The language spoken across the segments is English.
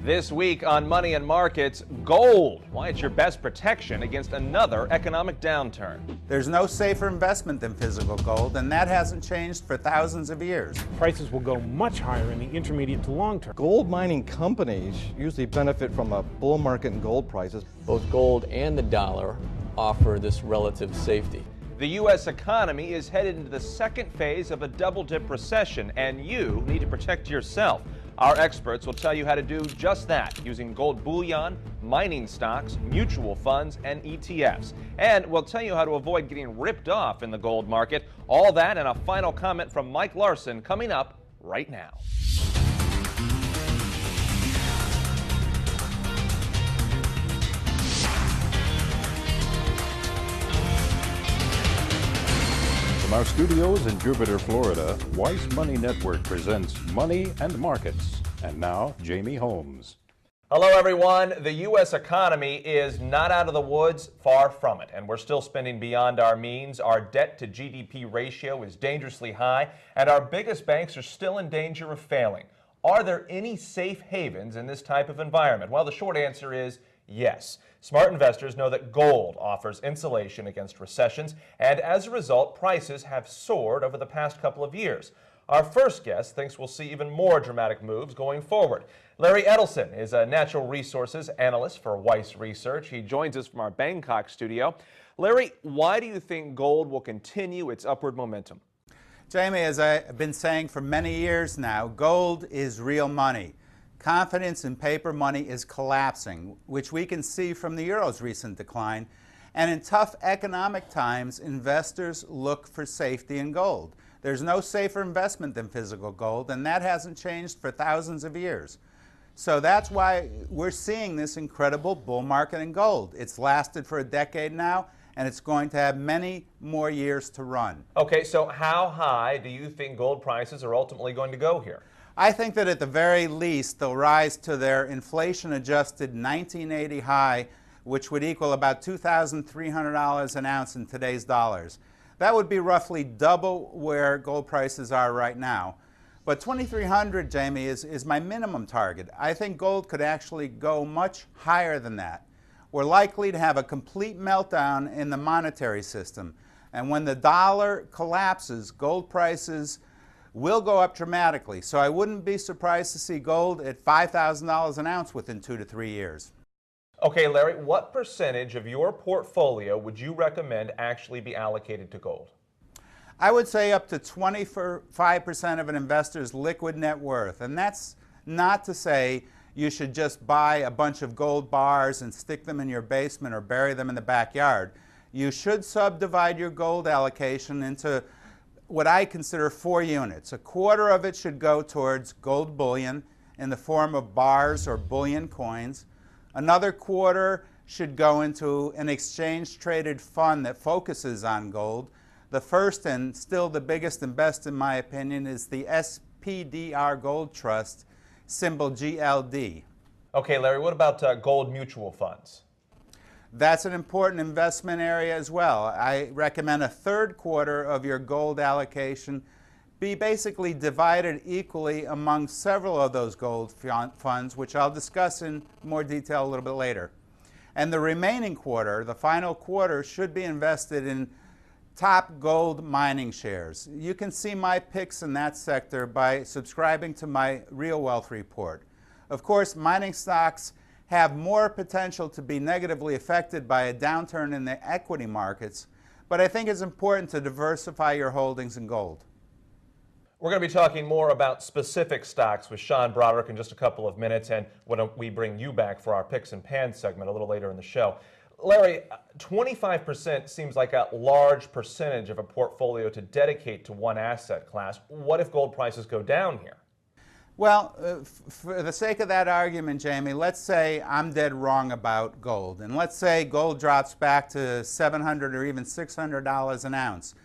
This week on Money and Markets, gold. Why it's your best protection against another economic downturn. There's no safer investment than physical gold, and that hasn't changed for thousands of years. Prices will go much higher in the intermediate to long term. Gold mining companies usually benefit from a bull market in gold prices. Both gold and the dollar offer this relative safety. The U.S. economy is headed into the second phase of a double-dip recession, and you need to protect yourself. Our experts will tell you how to do just that using gold bullion, mining stocks, mutual funds, and ETFs. And we'll tell you how to avoid getting ripped off in the gold market. All that and a final comment from Mike Larson coming up right now. From our studios in Jupiter, Florida, Weiss Money Network presents Money and Markets. And now, Jamie Holmes. Hello, everyone. The U.S. economy is not out of the woods, far from it. And we're still spending beyond our means. Our debt to GDP ratio is dangerously high, and our biggest banks are still in danger of failing. Are there any safe havens in this type of environment? Well, the short answer is yes. Smart investors know that gold offers insulation against recessions, and as a result, prices have soared over the past couple of years. Our first guest thinks we'll see even more dramatic moves going forward. Larry Edelson is a natural resources analyst for Weiss Research. He joins us from our Bangkok studio. Larry, why do you think gold will continue its upward momentum? Jamie, as I've been saying for many years now, gold is real money. Confidence in paper money is collapsing, which we can see from the euro's recent decline. And in tough economic times, investors look for safety in gold. There's no safer investment than physical gold, and that hasn't changed for thousands of years. So that's why we're seeing this incredible bull market in gold. It's lasted for a decade now, and it's going to have many more years to run. Okay, so how high do you think gold prices are ultimately going to go here? I think that at the very least, they'll rise to their inflation-adjusted 1980 high, which would equal about $2,300 an ounce in today's dollars. That would be roughly double where gold prices are right now. But 2,300, Jamie, is my minimum target. I think gold could actually go much higher than that. We're likely to have a complete meltdown in the monetary system. And when the dollar collapses, gold prices will go up dramatically. So I wouldn't be surprised to see gold at $5,000 an ounce within 2 to 3 years. Okay, Larry, what percentage of your portfolio would you recommend actually be allocated to gold? I would say up to 25% of an investor's liquid net worth. And that's not to say you should just buy a bunch of gold bars and stick them in your basement or bury them in the backyard. You should subdivide your gold allocation into what I consider 4 units. A quarter of it should go towards gold bullion in the form of bars or bullion coins. Another quarter should go into an exchange-traded fund that focuses on gold. The first and still the biggest and best in my opinion is the SPDR Gold Trust, symbol GLD. Okay, Larry, what about gold mutual funds? That's an important investment area as well. I recommend a third quarter of your gold allocation be basically divided equally among several of those gold funds, which I'll discuss in more detail a little bit later. And the remaining quarter, the final quarter, should be invested in top gold mining shares. You can see my picks in that sector by subscribing to my Real Wealth Report. Of course, mining stocks have more potential to be negatively affected by a downturn in the equity markets, but I think it's important to diversify your holdings in gold. We're going to be talking more about specific stocks with Sean Broderick in just a couple of minutes, and when we bring you back for our Picks and Pans segment a little later in the show. Larry, 25% seems like a large percentage of a portfolio to dedicate to one asset class. What if gold prices go down here? Well, for the sake of that argument, Jamie, let's say I'm dead wrong about gold. And let's say gold drops back to $700 or even $600 an ounce.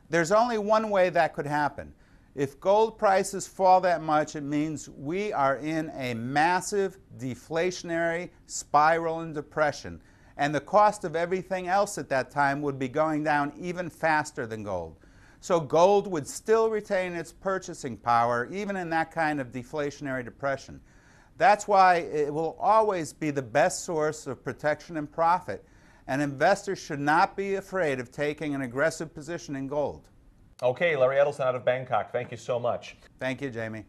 There's only one way that could happen. If gold prices fall that much, it means we are in a massive deflationary spiral and depression. And the cost of everything else at that time would be going down even faster than gold. So gold would still retain its purchasing power even in that kind of deflationary depression. That's why it will always be the best source of protection and profit, and investors should not be afraid of taking an aggressive position in gold. Okay, Larry Edelson out of Bangkok, thank you so much. Thank you, Jamie.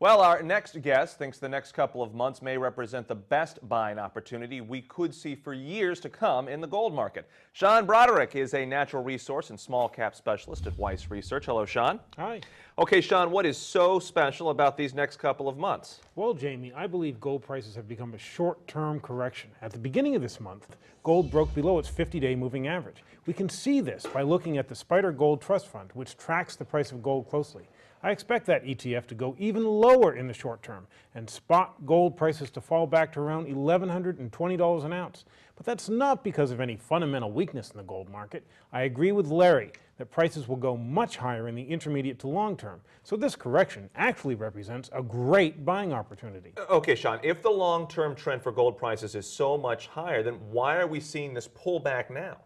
Well, our next guest thinks the next couple of months may represent the best buying opportunity we could see for years to come in the gold market. Sean Broderick is a natural resource and small cap specialist at Weiss Research. Hello, Sean. Hi. Okay, Sean, what is so special about these next couple of months? Well, Jamie, I believe gold prices have become a short-term correction. At the beginning of this month, gold broke below its 50-day moving average. We can see this by looking at the Spider Gold Trust Fund, which tracks the price of gold closely. I expect that ETF to go even lower in the short term and spot gold prices to fall back to around $1,120 an ounce. But that's not because of any fundamental weakness in the gold market. I agree with Larry that prices will go much higher in the intermediate to long term. So this correction actually represents a great buying opportunity. Okay, Sean, if the long-term trend for gold prices is so much higher, then why are we seeing this pullback now?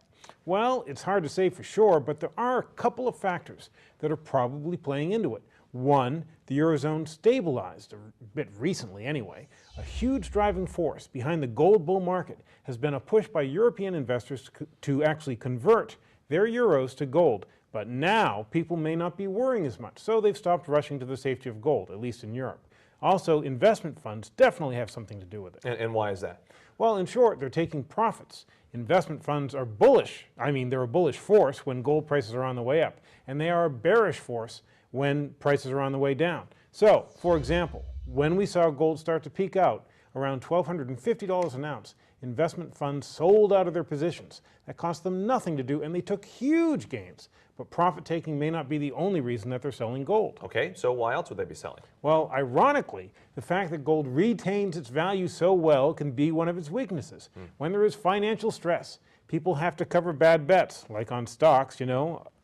Well, it's hard to say for sure, but there are a couple of factors that are probably playing into it. One, the Eurozone stabilized a bit recently anyway. A huge driving force behind the gold bull market has been a push by European investors to actually convert their euros to gold. But now people may not be worrying as much, so they've stopped rushing to the safety of gold, at least in Europe. Also, investment funds definitely have something to do with it. And why is that? Well, in short, they're taking profits. Investment funds are bullish. I mean, they're a bullish force when gold prices are on the way up, and they are a bearish force when prices are on the way down. So, for example, when we saw gold start to peak out around $1,250 an ounce, investment funds sold out of their positions. That cost them nothing to do, and they took huge gains. But profit-taking may not be the only reason that they're selling gold. Okay, so why else would they be selling? Well, ironically, the fact that gold retains its value so well can be one of its weaknesses. When there is financial stress, people have to cover bad bets, like on stocks,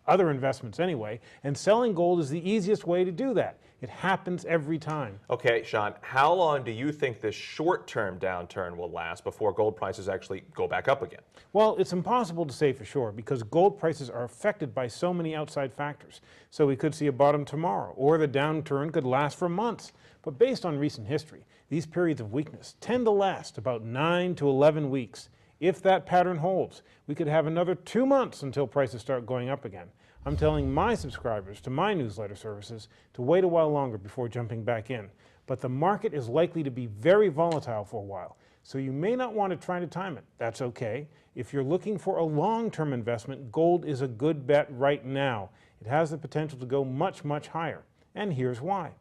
other investments anyway, and selling gold is the easiest way to do that. It happens every time. Okay, Sean, how long do you think this short-term downturn will last before gold prices actually go back up again? Well, it's impossible to say for sure because gold prices are affected by so many outside factors. So we could see a bottom tomorrow, or the downturn could last for months. But based on recent history, these periods of weakness tend to last about 9 to 11 weeks. If that pattern holds, we could have another 2 months until prices start going up again. I'm telling my subscribers to my newsletter services to wait a while longer before jumping back in. But the market is likely to be very volatile for a while, so you may not want to try to time it. That's okay. If you're looking for a long-term investment, gold is a good bet right now. It has the potential to go much, much higher. And here's why.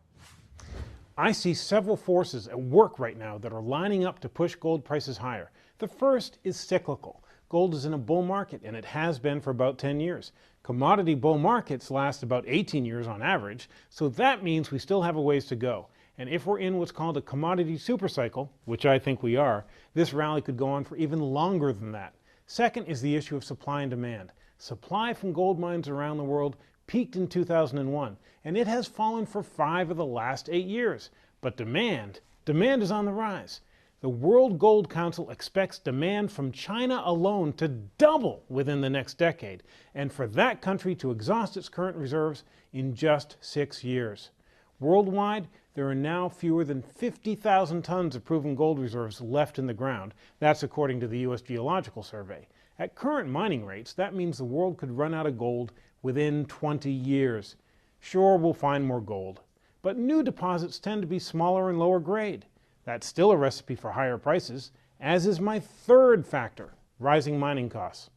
I see several forces at work right now that are lining up to push gold prices higher. The first is cyclical. Gold is in a bull market, and it has been for about 10 years. Commodity bull markets last about 18 years on average, so that means we still have a ways to go. And if we're in what's called a commodity supercycle, which I think we are, this rally could go on for even longer than that. Second is the issue of supply and demand. Supply from gold mines around the world peaked in 2001, and it has fallen for 5 of the last 8 years. But demand is on the rise. The World Gold Council expects demand from China alone to double within the next decade, and for that country to exhaust its current reserves in just 6 years. Worldwide, there are now fewer than 50,000 tons of proven gold reserves left in the ground. That's according to the U.S. Geological Survey. At current mining rates, that means the world could run out of gold within 20 years. Sure, we'll find more gold, but new deposits tend to be smaller and lower grade. That's still a recipe for higher prices, as is my third factor, rising mining costs.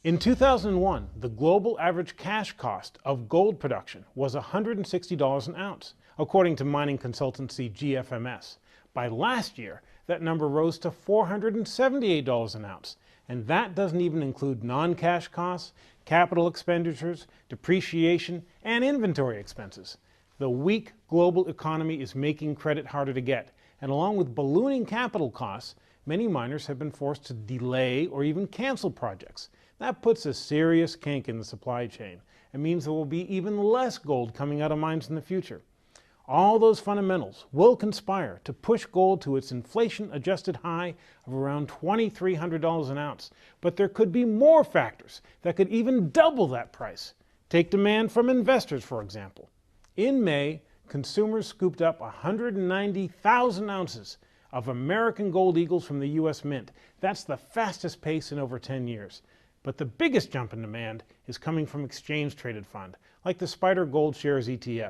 In 2001, the global average cash cost of gold production was $160 an ounce, according to mining consultancy GFMS. By last year, that number rose to $478 an ounce, and that doesn't even include non-cash costs, capital expenditures, depreciation, and inventory expenses. The weak global economy is making credit harder to get, and along with ballooning capital costs, many miners have been forced to delay or even cancel projects. That puts a serious kink in the supply chain and means there will be even less gold coming out of mines in the future. All those fundamentals will conspire to push gold to its inflation-adjusted high of around $2,300 an ounce. But there could be more factors that could even double that price. Take demand from investors, for example. In May, consumers scooped up 190,000 ounces of American Gold Eagles from the U.S. Mint. That's the fastest pace in over 10 years. But the biggest jump in demand is coming from exchange-traded fund, like the Spider Gold Shares ETF.